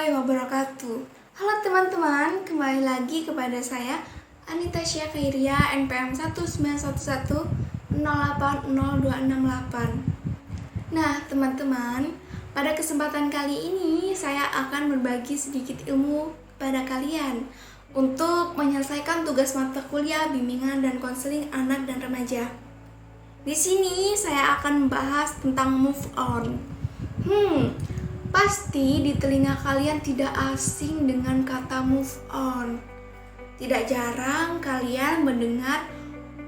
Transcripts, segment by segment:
warahmatullahi wabarakatuh. Halo teman-teman, kembali lagi kepada saya Anita Syakhiria, NPM 19110800268. Nah teman-teman, pada kesempatan kali ini saya akan berbagi sedikit ilmu pada kalian untuk menyelesaikan tugas mata kuliah bimbingan dan konseling anak dan remaja. Di sini saya akan membahas tentang move on. Pasti di telinga kalian tidak asing dengan kata move on. Tidak jarang kalian mendengar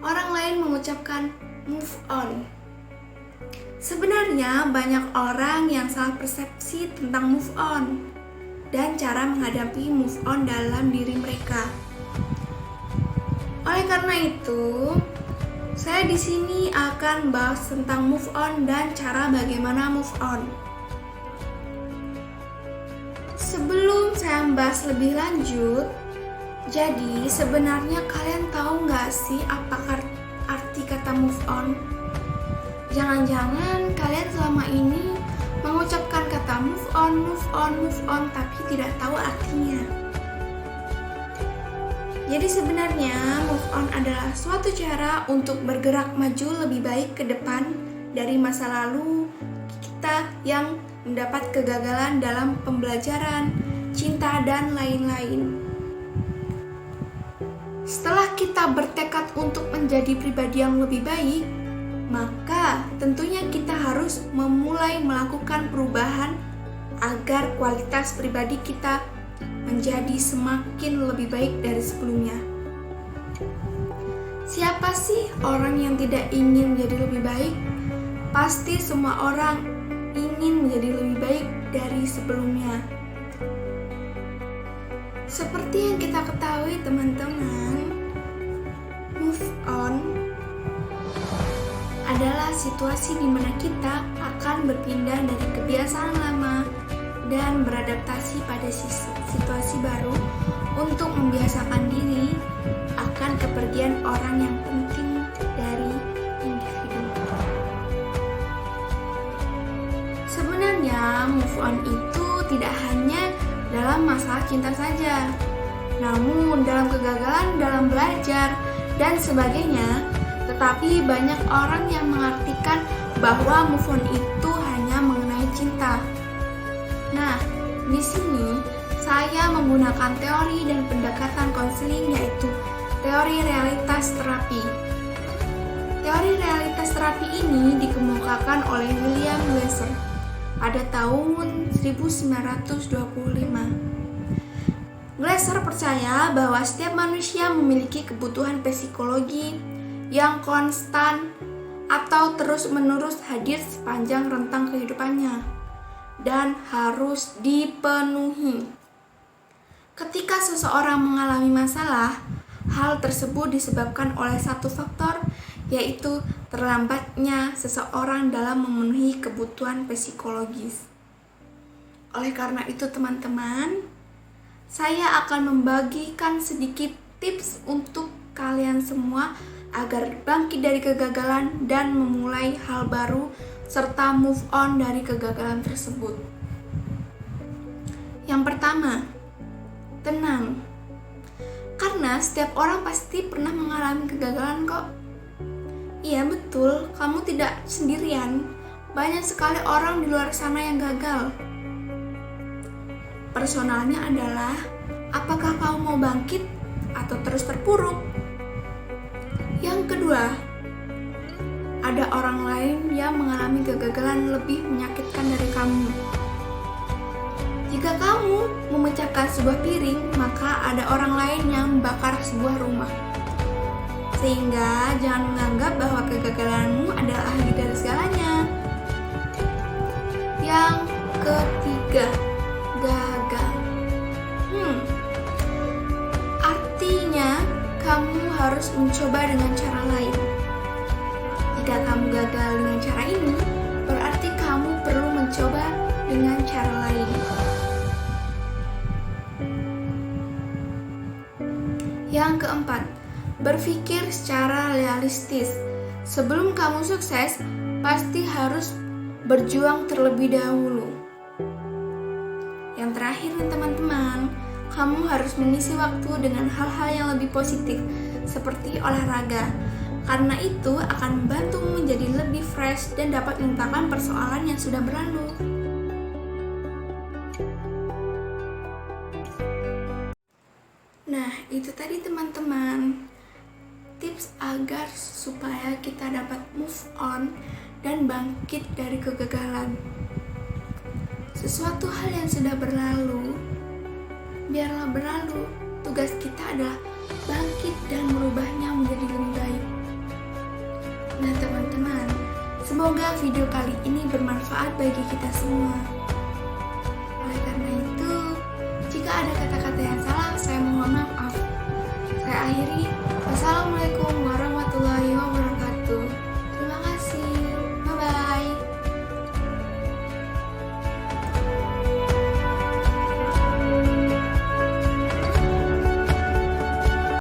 orang lain mengucapkan move on. Sebenarnya banyak orang yang salah persepsi tentang move on dan cara menghadapi move on dalam diri mereka. Oleh karena itu, saya di sini akan bahas tentang move on dan cara bagaimana move on. Sebelum saya membahas lebih lanjut, jadi sebenarnya kalian tahu nggak sih apa arti kata move on? Jangan-jangan kalian selama ini mengucapkan kata move on, tapi tidak tahu artinya. Jadi sebenarnya move on adalah suatu cara untuk bergerak maju lebih baik ke depan dari masa lalu kita yang mendapat kegagalan dalam pembelajaran, cinta, dan lain-lain. Setelah kita bertekad untuk menjadi pribadi yang lebih baik, maka tentunya kita harus memulai melakukan perubahan agar kualitas pribadi kita menjadi semakin lebih baik dari sebelumnya. Siapa sih orang yang tidak ingin menjadi lebih baik? Pasti semua orang ingin menjadi lebih baik dari sebelumnya. Seperti yang kita ketahui teman-teman, move on adalah situasi di mana kita akan berpindah dari kebiasaan lama dan beradaptasi pada situasi baru untuk membiasakan diri akan kepergian orang yang penting dari individu. Sebenarnya move on itu tidak hanya dalam masalah cinta saja, namun dalam kegagalan dalam belajar dan sebagainya. Tetapi banyak orang yang mengartikan bahwa move on itu hanya mengenai cinta. Nah, di sini saya menggunakan teori dan pendekatan konseling, yaitu teori realitas terapi. Teori realitas terapi ini dikemukakan oleh William Glasser pada tahun 1925. Glasser percaya bahwa setiap manusia memiliki kebutuhan psikologi yang konstan atau terus-menerus hadir sepanjang rentang kehidupannya dan harus dipenuhi. Ketika seseorang mengalami masalah, hal tersebut disebabkan oleh satu faktor, yaitu terlambatnya seseorang dalam memenuhi kebutuhan psikologis. Oleh karena itu teman-teman, saya akan membagikan sedikit tips untuk kalian semua agar bangkit dari kegagalan dan memulai hal baru serta move on dari kegagalan tersebut. Yang pertama, tenang. Karena setiap orang pasti pernah mengalami kegagalan kok. Iya betul, kamu tidak sendirian. Banyak sekali orang di luar sana yang gagal. Personalnya adalah, apakah kamu mau bangkit atau terus terpuruk? Yang kedua, ada orang lain yang mengalami kegagalan lebih menyakitkan dari kamu. Jika kamu memecahkan sebuah piring, maka ada orang lain yang membakar sebuah rumah. Sehingga jangan menganggap bahwa kegagalanmu adalah akhir dari segalanya. Yang ketiga, gagal. Artinya kamu harus mencoba dengan cara lain. Jika kamu gagal dengan cara ini, berarti kamu perlu mencoba dengan cara lain. Yang keempat, berpikir secara realistis. Sebelum kamu sukses, pasti harus berjuang terlebih dahulu. Yang terakhir, terakhir nih teman-teman, kamu harus mengisi waktu dengan hal-hal yang lebih positif seperti olahraga. Karena itu akan membantumu menjadi lebih fresh dan dapat melupakan persoalan yang sudah berlalu. Nah, itu tadi teman-teman, tips agar supaya kita dapat move on dan bangkit dari kegagalan. Sesuatu hal yang sudah berlalu, biarlah berlalu. Tugas kita adalah bangkit dan merubahnya menjadi lebih baik. Nah teman-teman, semoga video kali ini bermanfaat bagi kita semua. Oleh karena itu, jika ada kata-kata yang salah, saya mohon maaf. Saya akhiri. Wassalamualaikum warahmatullahi wabarakatuh.